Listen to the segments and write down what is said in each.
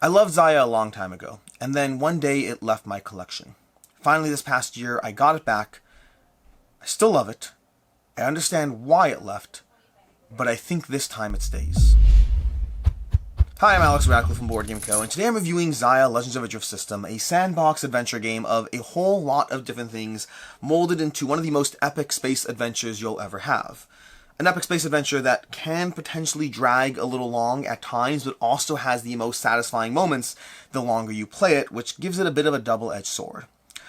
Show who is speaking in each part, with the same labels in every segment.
Speaker 1: I loved Zaya a long time ago, and then one day it left my collection. Finally this past year, I got it back. I still love it. I understand why it left, but I think this time it stays. Hi, I'm Alex Radcliffe from Board Game Co., and today I'm reviewing Zaya Legends of a Drift System, a sandbox adventure game of a whole lot of different things molded into one of the most epic space adventures you'll ever have. An epic space adventure that can potentially drag a little long at times, but also has the most satisfying moments the longer you play it, which gives it a bit of a double-edged sword.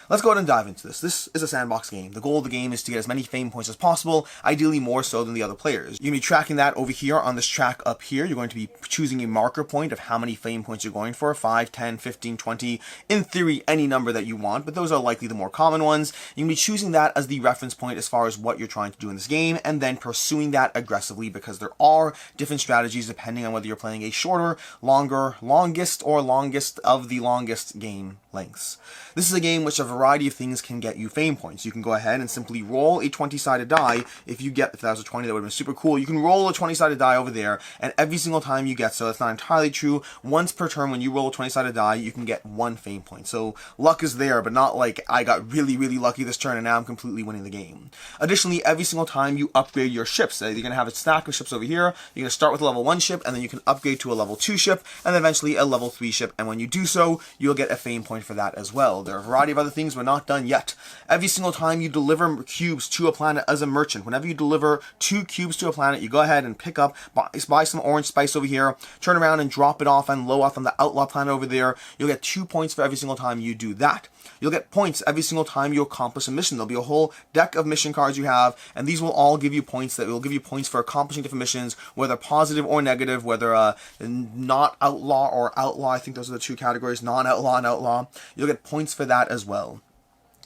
Speaker 1: Let's go ahead and dive into this. This is a sandbox game. The goal of the game is to get as many fame points as possible, ideally more so than the other players. You're going to be tracking that over here on this track up here. You're going to be choosing a marker point of how many fame points you're going for, 5, 10, 15, 20, in theory any number that you want, but those are likely the more common ones. You're going to be choosing that as the reference point as far as what you're trying to do in this game, and then pursuing that aggressively because there are different strategies depending on whether you're playing a shorter, longer, longest, or longest of the longest game lengths. This is a game which a variety of things can get you fame points. You can go ahead and simply roll a 20-sided die. If that was a 20, that would have been super cool. You can roll a 20-sided die over there, and every single time you get, so that's not entirely true, once per turn when you roll a 20-sided die, you can get 1 fame point. So luck is there, but not like I got really, really lucky this turn and now I'm completely winning the game. Additionally, every single time you upgrade your ships, you're going to have a stack of ships over here. You're going to start with a level 1 ship, and then you can upgrade to a level 2 ship, and then eventually a level 3 ship, and when you do so, you'll get a fame point for that as well. There are a variety of other things we're not done yet. Every single time you deliver cubes to a planet as a merchant, whenever you deliver 2 cubes to a planet, you go ahead and pick up, buy some orange spice over here, turn around and drop it off and low off on the outlaw planet over there. You'll get 2 points for every single time you do that. You'll get points every single time you accomplish a mission. There'll be a whole deck of mission cards you have, and these will all give you points that will give you points for accomplishing different missions, whether positive or negative, whether not outlaw or outlaw. I think those are the 2 categories, non-outlaw and outlaw. You'll get points for that as well.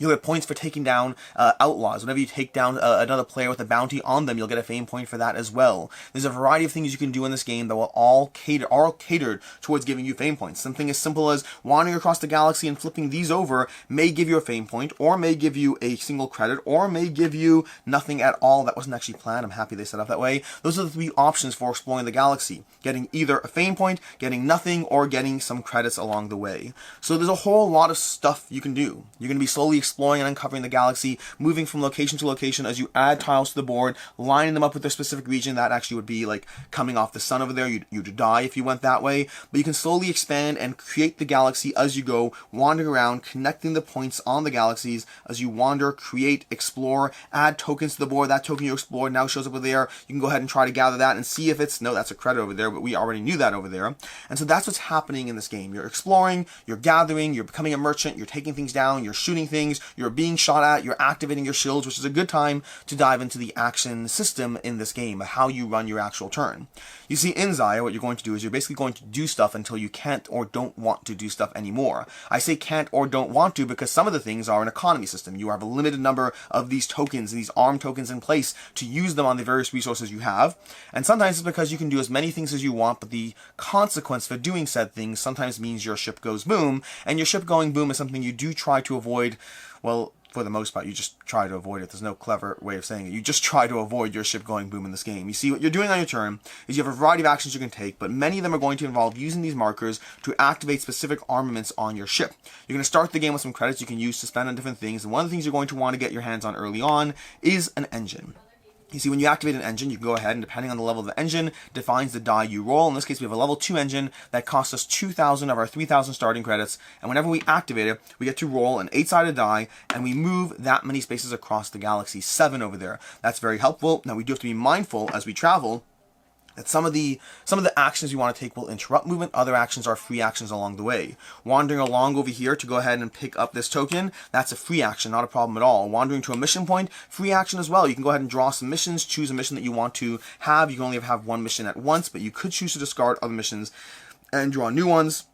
Speaker 1: You'll get points for taking down outlaws. Whenever you take down another player with a bounty on them, you'll get a fame point for that as well. There's a variety of things you can do in this game that will all catered towards giving you fame points. Something as simple as wandering across the galaxy and flipping these over may give you a fame point, or may give you a single credit, or may give you nothing at all. That wasn't actually planned. I'm happy they set up that way. Those are the 3 options for exploring the galaxy. Getting either a fame point, getting nothing, or getting some credits along the way. So there's a whole lot of stuff you can do. You're going to be slowly exploring and uncovering the galaxy, moving from location to location as you add tiles to the board, lining them up with their specific region. That actually would be like coming off the sun over there. You'd die if you went that way, but you can slowly expand and create the galaxy as you go, wandering around, connecting the points on the galaxies as you wander, create, explore, add tokens to the board. That token you explored now shows up over there. You can go ahead and try to gather that and see if it's, no, that's a credit over there, but we already knew that over there. And so that's what's happening in this game. You're exploring, you're gathering, you're becoming a merchant, you're taking things down, you're shooting things, you're being shot at, you're activating your shields, which is a good time to dive into the action system in this game, how you run your actual turn. You see, in Zaya, what you're going to do is you're basically going to do stuff until you can't or don't want to do stuff anymore. I say can't or don't want to because some of the things are an economy system. You have a limited number of these tokens, these arm tokens in place to use them on the various resources you have. And sometimes it's because you can do as many things as you want, but the consequence for doing said things sometimes means your ship goes boom, and your ship going boom is something you do try to avoid. Well, for the most part, you just try to avoid it. There's no clever way of saying it. You just try to avoid your ship going boom in this game. You see, what you're doing on your turn is you have a variety of actions you can take, but many of them are going to involve using these markers to activate specific armaments on your ship. You're going to start the game with some credits you can use to spend on different things, and one of the things you're going to want to get your hands on early on is an engine. You see, when you activate an engine, you can go ahead and, depending on the level of the engine, defines the die you roll. In this case, we have a level 2 engine that costs us 2,000 of our 3,000 starting credits, and whenever we activate it, we get to roll an 8-sided die, and we move that many spaces across the galaxy, 7 over there. That's very helpful. Now, we do have to be mindful as we travel that some of the actions you want to take will interrupt movement. Other actions are free actions along the way. Wandering along over here to go ahead and pick up this token, that's a free action, not a problem at all. Wandering to a mission point, free action as well. You can go ahead and draw some missions, choose a mission that you want to have. You can only have 1 mission at once, but you could choose to discard other missions and draw new ones.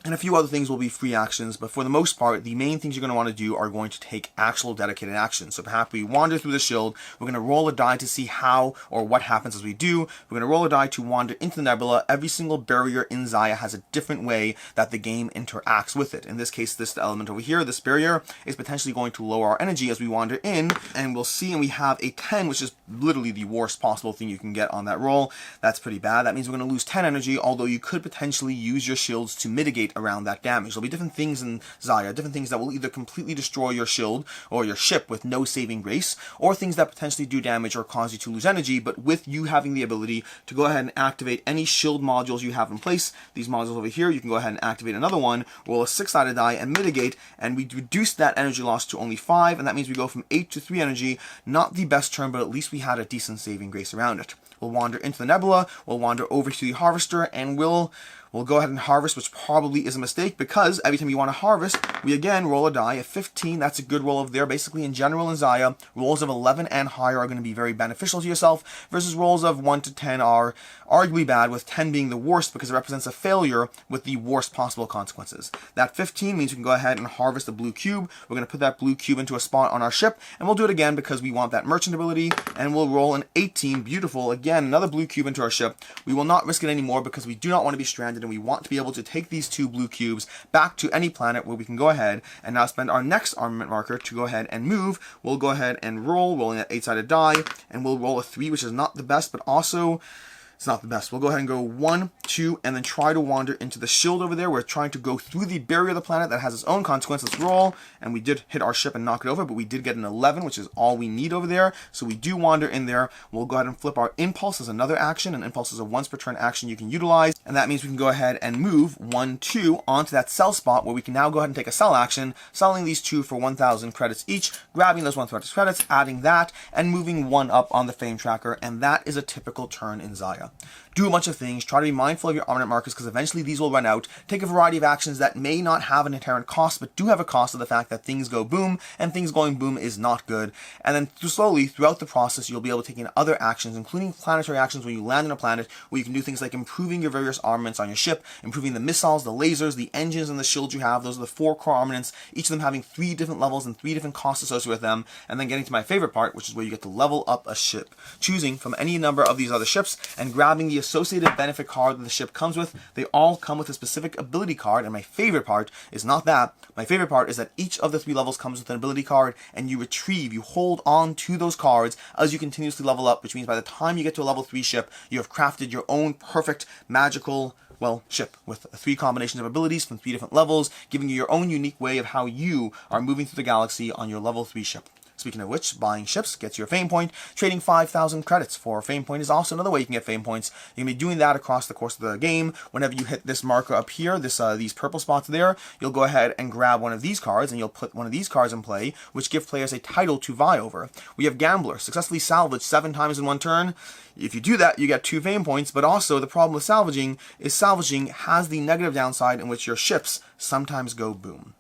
Speaker 1: And a few other things will be free actions, but for the most part, the main things you're going to want to do are going to take actual dedicated actions. So perhaps we wander through the shield, we're going to roll a die to see how or what happens as we do. We're going to roll a die to wander into the nebula. Every single barrier in Xayah has a different way that the game interacts with it. In this case, this element over here, this barrier, is potentially going to lower our energy as we wander in, and we'll see, and we have a 10, which is literally the worst possible thing you can get on that roll. That's pretty bad. That means we're going to lose 10 energy, although you could potentially use your shields to mitigate around that damage. There'll be different things in Xayah, different things that will either completely destroy your shield or your ship with no saving grace, or things that potentially do damage or cause you to lose energy, but with you having the ability to go ahead and activate any shield modules you have in place. These modules over here, you can go ahead and activate another one, roll a 6-sided die and mitigate, and we reduce that energy loss to only 5, and that means we go from 8 to 3 energy. Not the best turn, but at least we had a decent saving grace around it. We'll wander into the nebula, we'll wander over to the harvester, and we'll go ahead and harvest, which probably is a mistake, because every time you want to harvest, we again roll a die. A 15, that's a good roll over there. Basically, in general in Xayah, rolls of 11 and higher are going to be very beneficial to yourself, versus rolls of 1 to 10 are arguably bad, with 10 being the worst because it represents a failure with the worst possible consequences. That 15 means we can go ahead and harvest a blue cube. We're going to put that blue cube into a spot on our ship, and we'll do it again because we want that merchant ability, and we'll roll an 18. Beautiful. Again, another blue cube into our ship. We will not risk it anymore because we do not want to be stranded, and we want to be able to take these 2 blue cubes back to any planet where we can go ahead and now spend our next armament marker to go ahead and move. We'll go ahead and rolling that 8-sided die, and we'll roll a 3, which is not the best, but also it's not the best. We'll go ahead and go 1, 2, and then try to wander into the shield over there. We're trying to go through the barrier of the planet that has its own consequence. Let's roll, and we did hit our ship and knock it over, but we did get an 11, which is all we need over there. So we do wander in there. We'll go ahead and flip our impulse as another action. An impulse is a once per turn action you can utilize, and that means we can go ahead and move 1, 2 onto that sell spot where we can now go ahead and take a sell action, selling these 2 for 1,000 credits each, grabbing those 1,000 credits, adding that, and moving 1 up on the fame tracker, and that is a typical turn in Xayah. Do a bunch of things, try to be mindful of your armament markers because eventually these will run out. Take a variety of actions that may not have an inherent cost, but do have a cost of the fact that things go boom, and things going boom is not good. And then slowly, throughout the process, you'll be able to take in other actions, including planetary actions when you land on a planet, where you can do things like improving your various armaments on your ship, improving the missiles, the lasers, the engines, and the shields you have. Those are the 4 core armaments, each of them having 3 different levels and 3 different costs associated with them. And then getting to my favorite part, which is where you get to level up a ship, choosing from any number of these other ships and grabbing the associated benefit card that the ship comes with. They all come with a specific ability card, and my favorite part is not that. My favorite part is that each of the 3 levels comes with an ability card, and you hold on to those cards as you continuously level up, which means by the time you get to a level 3 ship, you have crafted your own perfect magical ship with 3 combinations of abilities from 3 different levels, giving you your own unique way of how you are moving through the galaxy on your level 3 ship. Speaking of which, buying ships gets you a fame point. Trading 5,000 credits for a fame point is also another way you can get fame points. You can be doing that across the course of the game. Whenever you hit this marker up here, these purple spots there, you'll go ahead and grab one of these cards, and you'll put one of these cards in play, which give players a title to vie over. We have Gambler, successfully salvaged 7 times in 1 turn. If you do that, you get 2 fame points, but also the problem with salvaging is salvaging has the negative downside in which your ships sometimes go boom.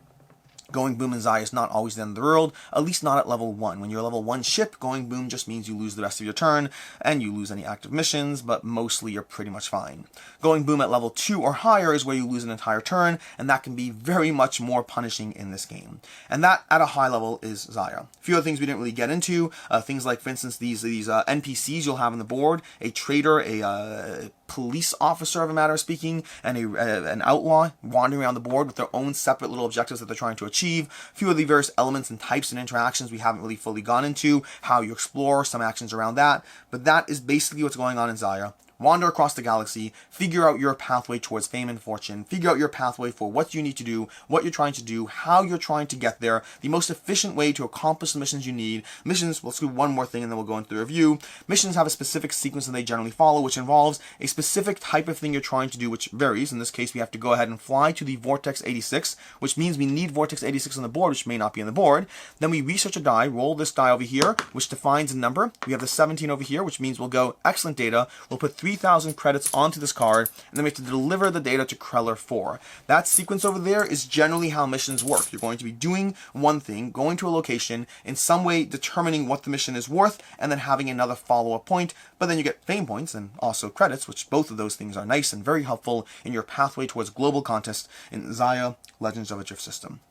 Speaker 1: Going boom in Xayah is not always the end of the world, at least not at level 1. When you're a level 1 ship, going boom just means you lose the rest of your turn, and you lose any active missions, but mostly you're pretty much fine. Going boom at level 2 or higher is where you lose an entire turn, and that can be very much more punishing in this game. And that, at a high level, is Xayah. A few other things we didn't really get into, things like, for instance, these NPCs you'll have on the board, a trader, a police officer of a matter of speaking, and an outlaw wandering around the board with their own separate little objectives that they're trying to achieve. A few of the various elements and types and interactions we haven't really fully gone into, how you explore, some actions around that, but that is basically what's going on in Xayah. Wander across the galaxy, figure out your pathway towards fame and fortune, figure out your pathway for what you need to do, what you're trying to do, how you're trying to get there, the most efficient way to accomplish the missions you need. Missions, let's do one more thing and then we'll go into the review. Missions have a specific sequence that they generally follow, which involves a specific type of thing you're trying to do, which varies. In this case, we have to go ahead and fly to the Vortex 86, which means we need Vortex 86 on the board, which may not be on the board. Then we research a die, roll this die over here, which defines a number. We have the 17 over here, which means we'll go excellent data. We'll put 3 3,000 credits onto this card, and then we have to deliver the data to Kreller 4. That sequence over there is generally how missions work. You're going to be doing one thing, going to a location, in some way determining what the mission is worth, and then having another follow-up point, but then you get fame points and also credits, which both of those things are nice and very helpful in your pathway towards global contest in Xayah Legends of a Drift System.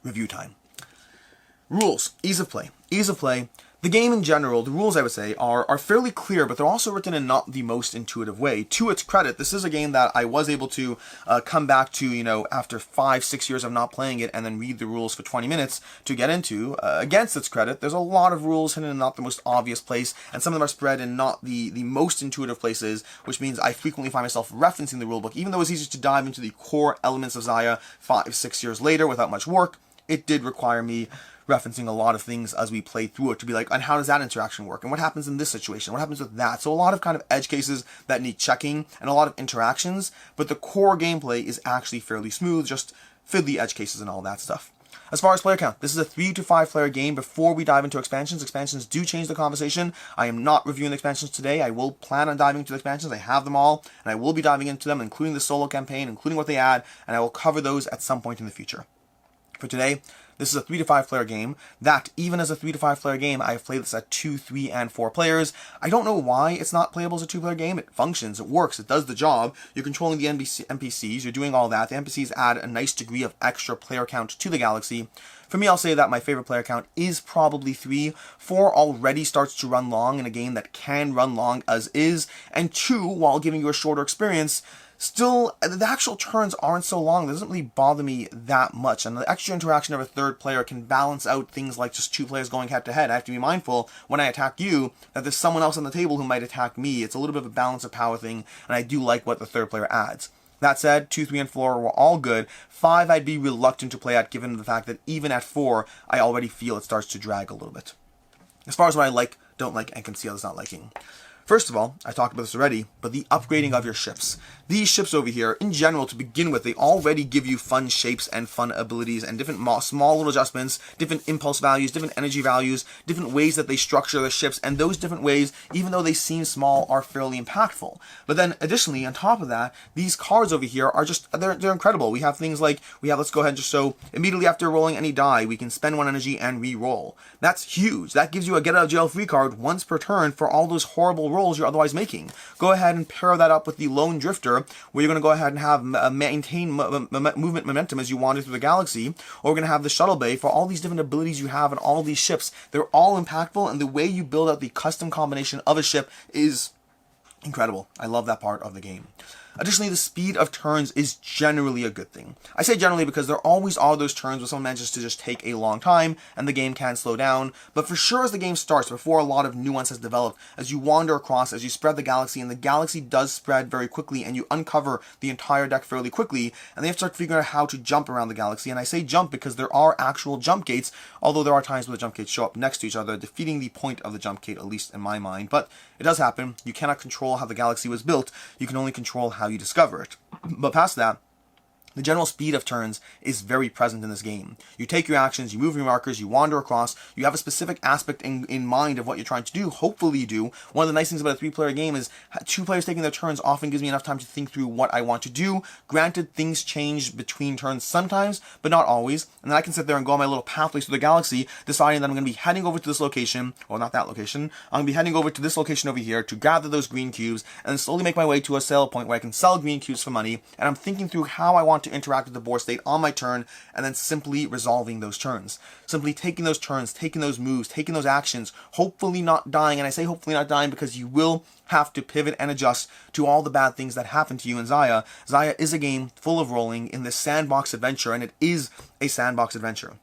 Speaker 1: Review time. Rules. Ease of play. Ease of play. The game in general, the rules I would say, are fairly clear, but they're also written in not the most intuitive way. To its credit, this is a game that I was able to come back to, after 5-6 years of not playing it, and then read the rules for 20 minutes to get into. Against its credit, there's a lot of rules hidden in not the most obvious place, and some of them are spread in not the most intuitive places, which means I frequently find myself referencing the rulebook. Even though it's easy to dive into the core elements of Xayah 5-6 years later without much work, it did require me referencing a lot of things as we play through it to be like, and how does that interaction work? And what happens in this situation? What happens with that? So a lot of kind of edge cases that need checking and a lot of interactions, but the core gameplay is actually fairly smooth, just fiddly edge cases and all that stuff. As far as player count, this is a 3 to 5 player game before we dive into expansions. Expansions do change the conversation. I am not reviewing the expansions today. I will plan on diving into the expansions. I have them all, and I will be diving into them, including the solo campaign, including what they add, and I will cover those at some point in the future. For today, this is a 3 to 5 player game. That, even as a 3 to 5 player game, I have played this at 2, 3, and 4 players. I don't know why it's not playable as a 2 player game. It functions, it works, it does the job. You're controlling the NPCs, you're doing all that. The NPCs add a nice degree of extra player count to the galaxy. For me, I'll say that my favorite player count is probably 3. 4 already starts to run long in a game that can run long as is. And 2, while giving you a shorter experience, still, the actual turns aren't so long. It doesn't really bother me that much. And the extra interaction of a third player can balance out things like just 2 players going head to head. I have to be mindful when I attack you that there's someone else on the table who might attack me. It's a little bit of a balance of power thing, and I do like what the third player adds. That said, 2, 3, and 4 were all good. 5 I'd be reluctant to play at, given the fact that even at 4, I already feel it starts to drag a little bit. As far as what I like, don't like, and can see others not liking. First of all, I talked about this already, but the upgrading of your ships. These ships over here, in general, to begin with, they already give you fun shapes and fun abilities and different small little adjustments, different impulse values, different energy values, different ways that they structure their ships, and those different ways, even though they seem small, are fairly impactful. But then, additionally, on top of that, these cards over here are just, they're incredible. We have things like, let's go ahead and just so, immediately after rolling any die, we can spend 1 energy and re-roll. That's huge. That gives you a get-out-of-jail-free card once per turn for all those horrible rolls you're otherwise making. Go ahead and pair that up with the Lone Drifter, where you're going to go ahead and have maintain movement momentum as you wander through the galaxy, or we're going to have the Shuttle Bay for all these different abilities you have and all these ships. They're all impactful, and the way you build out the custom combination of a ship is incredible. I love that part of the game. Additionally, the speed of turns is generally a good thing. I say generally because there always are those turns where someone manages to just take a long time and the game can slow down, but for sure as the game starts, before a lot of nuance has developed, as you wander across, as you spread the galaxy, and the galaxy does spread very quickly, and you uncover the entire deck fairly quickly, and they have to start figuring out how to jump around the galaxy. And I say jump because there are actual jump gates, although there are times where the jump gates show up next to each other, defeating the point of the jump gate, at least in my mind. But it does happen. You cannot control how the galaxy was built, you can only control how you discover it. But past that, the general speed of turns is very present in this game. You take your actions, you move your markers, you wander across, you have a specific aspect in mind of what you're trying to do. Hopefully you do. One of the nice things about a 3-player game is 2 players taking their turns often gives me enough time to think through what I want to do. Granted, things change between turns sometimes, but not always. And then I can sit there and go on my little pathways through the galaxy, deciding that I'm going to be heading over to this location, or not that location. I'm going to be heading over to this location over here to gather those green cubes, and then slowly make my way to a sale point where I can sell green cubes for money. And I'm thinking through how I want to interact with the board state on my turn, and then simply resolving those turns. Simply taking those turns, taking those moves, taking those actions, hopefully not dying. And I say hopefully not dying because you will have to pivot and adjust to all the bad things that happen to you in Xayah. Xayah is a game full of rolling in this sandbox adventure, and it is a sandbox adventure.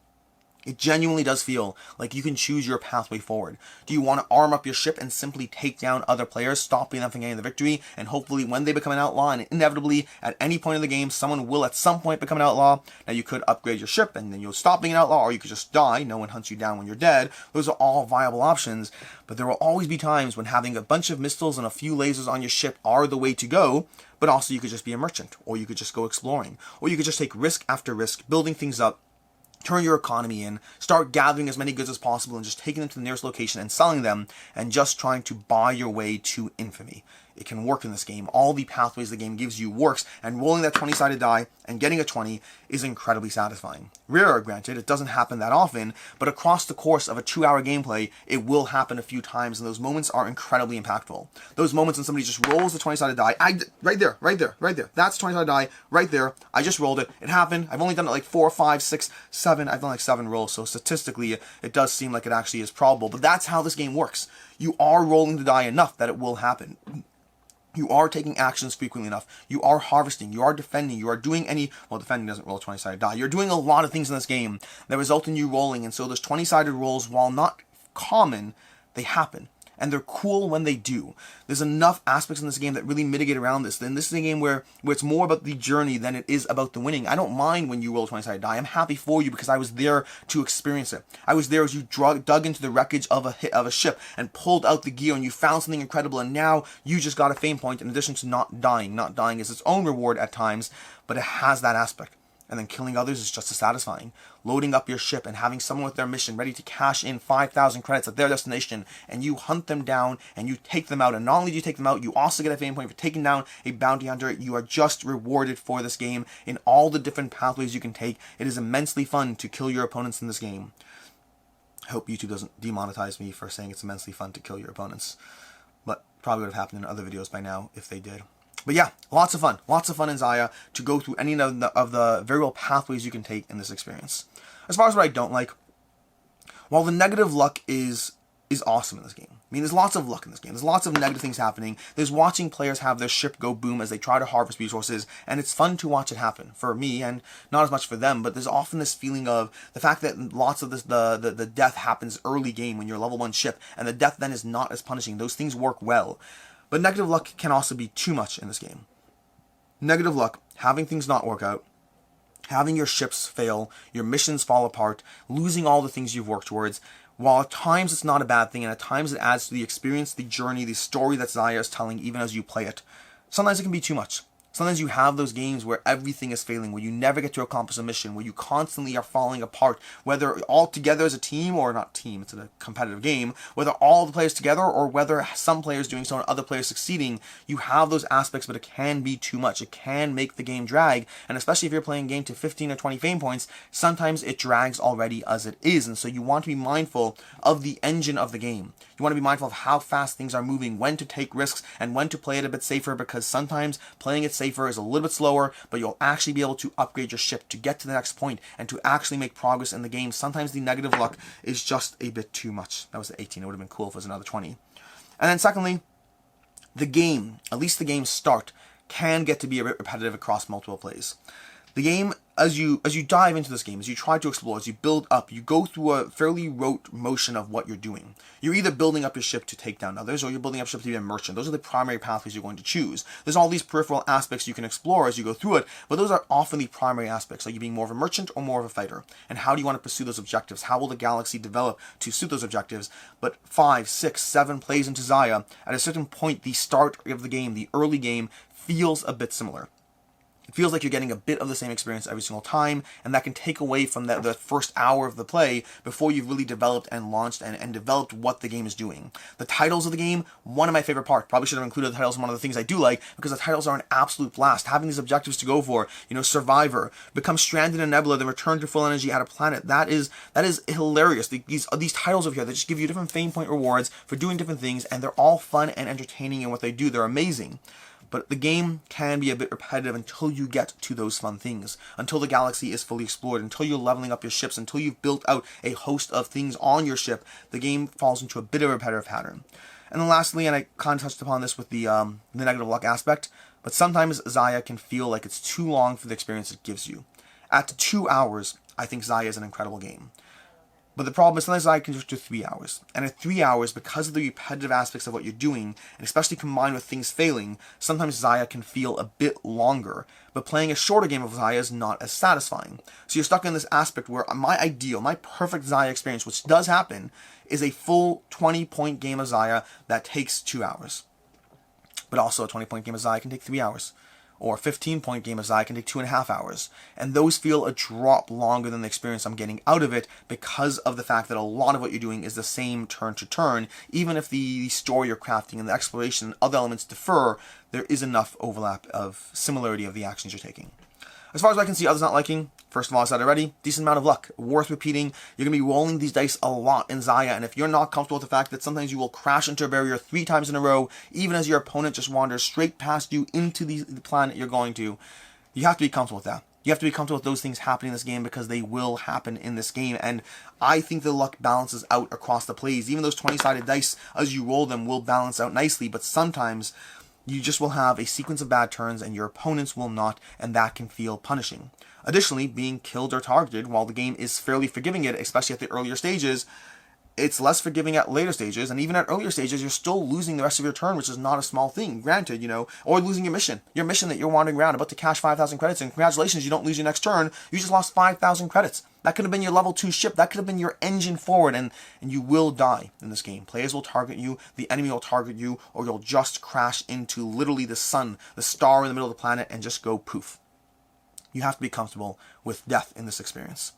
Speaker 1: It genuinely does feel like you can choose your pathway forward. Do you want to arm up your ship and simply take down other players, stopping them from getting the victory, and hopefully when they become an outlaw, and inevitably at any point in the game, someone will at some point become an outlaw. Now you could upgrade your ship and then you'll stop being an outlaw, or you could just die, no one hunts you down when you're dead. Those are all viable options, but there will always be times when having a bunch of missiles and a few lasers on your ship are the way to go, but also you could just be a merchant, or you could just go exploring, or you could just take risk after risk, building things up, turn your economy in, start gathering as many goods as possible and just taking them to the nearest location and selling them, and just trying to buy your way to infamy. it can work in this game. All the pathways the game gives you works, and rolling that 20-sided die and getting a 20 is incredibly satisfying. Rare, granted, it doesn't happen that often, but across the course of a 2-hour gameplay, it will happen a few times, and those moments are incredibly impactful. Those moments when somebody just rolls the 20-sided die, right there, that's 20-sided die, right there, I just rolled it, it happened, I've only done it like 4, 5, 6, 7, I've done like 7 rolls, so statistically, it does seem like it actually is probable, but that's how this game works. You are rolling the die enough that it will happen. You are taking actions frequently enough. You are harvesting. You are defending. You are doing well, defending doesn't roll a 20-sided die. You're doing a lot of things in this game that result in you rolling. And so those 20-sided rolls, while not common, they happen. And they're cool when they do. There's enough aspects in this game that really mitigate around this. Then this is a game where it's more about the journey than it is about the winning. I don't mind when you roll a 20-sided die. I'm happy for you because I was there to experience it. I was there as you dug into the wreckage of a ship and pulled out the gear and you found something incredible, and now you just got a fame point in addition to not dying. Not dying is its own reward at times, but it has that aspect. And then killing others is just as satisfying. Loading up your ship and having someone with their mission ready to cash in 5,000 credits at their destination, and you hunt them down and you take them out. And not only do you take them out, you also get a fame point for taking down a bounty hunter. You are just rewarded for this game in all the different pathways you can take. It is immensely fun to kill your opponents in this game. I hope YouTube doesn't demonetize me for saying it's immensely fun to kill your opponents. But probably would have happened in other videos by now if they did. But yeah, lots of fun in Xayah to go through any of the very real pathways you can take in this experience. As far as what I don't like, while the negative luck is awesome in this game. I mean, there's lots of luck in this game. There's lots of negative things happening. There's watching players have their ship go boom as they try to harvest resources, and it's fun to watch it happen for me, and not as much for them, but there's often this feeling of the fact that lots of the death happens early game when you're a level 1 ship, and the death then is not as punishing. Those things work well. But negative luck can also be too much in this game. Negative luck, having things not work out, having your ships fail, your missions fall apart, losing all the things you've worked towards, while at times it's not a bad thing, and at times it adds to the experience, the journey, the story that Xayah is telling even as you play it. Sometimes it can be too much. Sometimes you have those games where everything is failing, where you never get to accomplish a mission, where you constantly are falling apart, whether all together as a team, or not team, it's a competitive game, whether all the players together, or whether some players doing so and other players succeeding. You have those aspects, but it can be too much. It can make the game drag, and especially if you're playing a game to 15 or 20 fame points, sometimes it drags already as it is, and so you want to be mindful of the engine of the game. You want to be mindful of how fast things are moving, when to take risks, and when to play it a bit safer, because sometimes playing it safer is a little bit slower, but you'll actually be able to upgrade your ship to get to the next point and to actually make progress in the game. Sometimes the negative luck is just a bit too much. That was the 18. It would have been cool if it was another 20. And then secondly, the game, at least the game's start, can get to be a bit repetitive across multiple plays. The game, as you dive into this game, as you try to explore, as you build up, you go through a fairly rote motion of what you're doing. You're either building up your ship to take down others, or you're building up your ship to be a merchant. Those are the primary pathways you're going to choose. There's all these peripheral aspects you can explore as you go through it, but those are often the primary aspects, like you being more of a merchant or more of a fighter. And how do you want to pursue those objectives? How will the galaxy develop to suit those objectives? But 5, 6, 7 plays into Xayah, at a certain point, the start of the game, the early game, feels a bit similar. It feels like you're getting a bit of the same experience every single time, and that can take away from the first hour of the play before you've really developed and launched and developed what the game is doing. The titles of the game, one of my favorite parts. Probably should have included the titles in one of the things I do like, because the titles are an absolute blast. Having these objectives to go for, Survivor, become stranded in a nebula, then return to full energy at a planet. That is hilarious. These titles over here, they just give you different fame point rewards for doing different things, and they're all fun and entertaining in what they do. They're amazing. But the game can be a bit repetitive until you get to those fun things, until the galaxy is fully explored, until you're leveling up your ships, until you've built out a host of things on your ship. The game falls into a bit of a repetitive pattern. And then lastly, and I kind of touched upon this with the negative luck aspect, but sometimes Xayah can feel like it's too long for the experience it gives you. At 2 hours, I think Xayah is an incredible game. But the problem is sometimes Xayah can just do 3 hours. And at 3 hours, because of the repetitive aspects of what you're doing, and especially combined with things failing, sometimes Xayah can feel a bit longer. But playing a shorter game of Xayah is not as satisfying. So you're stuck in this aspect where my ideal, my perfect Xayah experience, which does happen, is a full 20-point game of Xayah that takes 2 hours. But also a 20-point game of Xayah can take 3 hours. or a 15-point game of Xia can take 2.5 hours. And those feel a drop longer than the experience I'm getting out of it because of the fact that a lot of what you're doing is the same turn to turn. Even if the story you're crafting and the exploration and other elements differ, there is enough overlap of similarity of the actions you're taking. As far as I can see others not liking, first of all, I said already, decent amount of luck. Worth repeating. You're going to be rolling these dice a lot in Xia, and if you're not comfortable with the fact that sometimes you will crash into a barrier 3 times in a row, even as your opponent just wanders straight past you into the planet you're going to, you have to be comfortable with that. You have to be comfortable with those things happening in this game because they will happen in this game, and I think the luck balances out across the plays. Even those 20-sided dice, as you roll them, will balance out nicely, but sometimes you just will have a sequence of bad turns and your opponents will not, and that can feel punishing. Additionally, being killed or targeted, while the game is fairly forgiving it, especially at the earlier stages, it's less forgiving at later stages, and even at earlier stages, you're still losing the rest of your turn, which is not a small thing, granted, or losing your mission that you're wandering around, about to cash 5,000 credits, and congratulations, you don't lose your next turn, you just lost 5,000 credits. That could have been your level 2 ship, that could have been your engine forward, and you will die in this game. Players will target you, the enemy will target you, or you'll just crash into literally the sun, the star in the middle of the planet, and just go poof. You have to be comfortable with death in this experience.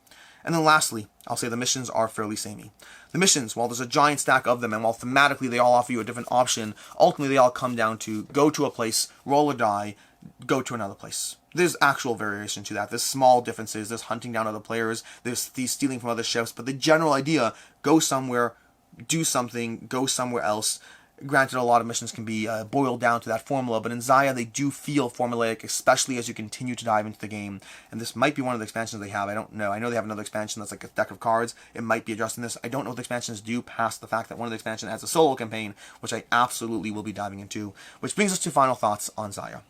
Speaker 1: And then lastly, I'll say the missions are fairly samey. The missions, while there's a giant stack of them, and while thematically they all offer you a different option, ultimately they all come down to go to a place, roll or die, go to another place. There's actual variation to that. There's small differences. There's hunting down other players. There's thieves stealing from other ships. But the general idea, go somewhere, do something, go somewhere else. Granted, a lot of missions can be boiled down to that formula, but in Xia they do feel formulaic, especially as you continue to dive into the game. And this might be one of the expansions they have. I don't know. I know they have another expansion that's like a deck of cards. It might be addressing this. I don't know what the expansions do past the fact that one of the expansions has a solo campaign, which I absolutely will be diving into. Which brings us to final thoughts on Xia.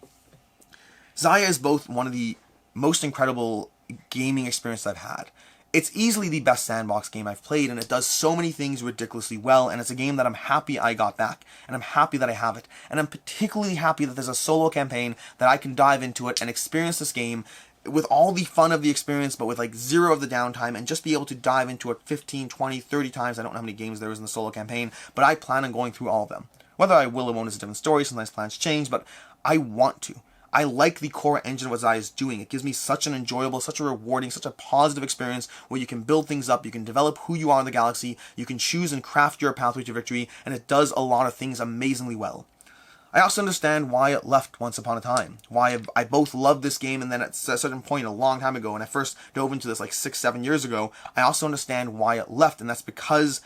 Speaker 1: Xia is both one of the most incredible gaming experiences I've had. It's easily the best sandbox game I've played, and it does so many things ridiculously well, and it's a game that I'm happy I got back, and I'm happy that I have it, and I'm particularly happy that there's a solo campaign that I can dive into it and experience this game with all the fun of the experience, but with like zero of the downtime, and just be able to dive into it 15, 20, 30 times. I don't know how many games there is in the solo campaign, but I plan on going through all of them. Whether I will or won't is a different story. Sometimes plans change, but I want to. I like the core engine of what Xia is doing. It gives me such an enjoyable, such a rewarding, such a positive experience where you can build things up, you can develop who you are in the galaxy, you can choose and craft your pathway to victory, and it does a lot of things amazingly well. I also understand why it left once upon a time. Why I both loved this game, and then at a certain point a long time ago, when I first dove into this like 6-7 years ago, I also understand why it left, and that's because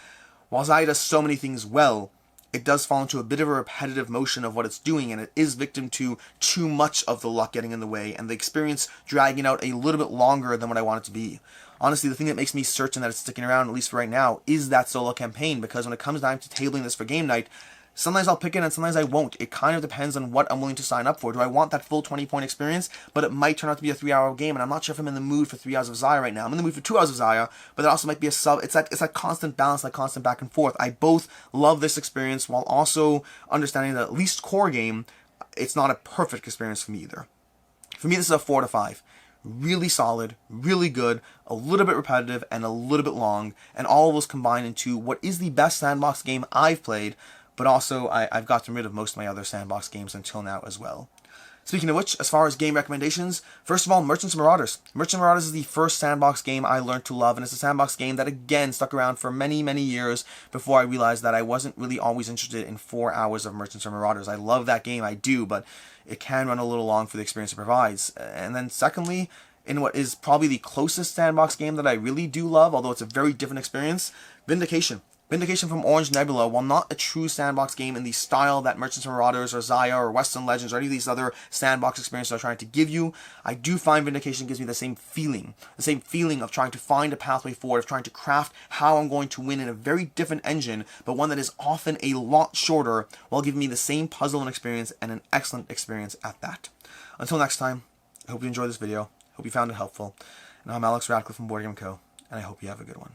Speaker 1: while Xia does so many things well, it does fall into a bit of a repetitive motion of what it's doing, and it is victim to too much of the luck getting in the way, and the experience dragging out a little bit longer than what I want it to be. Honestly, the thing that makes me certain that it's sticking around, at least for right now, is that solo campaign, because when it comes time to tabling this for game night, sometimes I'll pick it and sometimes I won't. It kind of depends on what I'm willing to sign up for. Do I want that full 20-point experience? But it might turn out to be a 3-hour game, and I'm not sure if I'm in the mood for 3 hours of Xia right now. I'm in the mood for 2 hours of Xia, but that also might be a sub. It's that constant balance, that constant back and forth. I both love this experience while also understanding that at least core game, it's not a perfect experience for me either. For me, this is a 4 to 5. Really solid, really good, a little bit repetitive, and a little bit long, and all of those combine into what is the best sandbox game I've played, but also I've gotten rid of most of my other sandbox games until now as well. Speaking of which, as far as game recommendations, first of all, Merchants and Marauders. Merchants and Marauders is the first sandbox game I learned to love, and it's a sandbox game that again stuck around for many, many years before I realized that I wasn't really always interested in 4 hours of Merchants and Marauders. I love that game, I do, but it can run a little long for the experience it provides. And then secondly, in what is probably the closest sandbox game that I really do love, although it's a very different experience, Vindication. Vindication from Orange Nebula, while not a true sandbox game in the style that Merchants and Marauders or Xia or Western Legends or any of these other sandbox experiences are trying to give you, I do find Vindication gives me the same feeling of trying to find a pathway forward, of trying to craft how I'm going to win in a very different engine, but one that is often a lot shorter, while giving me the same puzzle and experience, and an excellent experience at that. Until next time, I hope you enjoyed this video, hope you found it helpful, and I'm Alex Radcliffe from Board Game Co., and I hope you have a good one.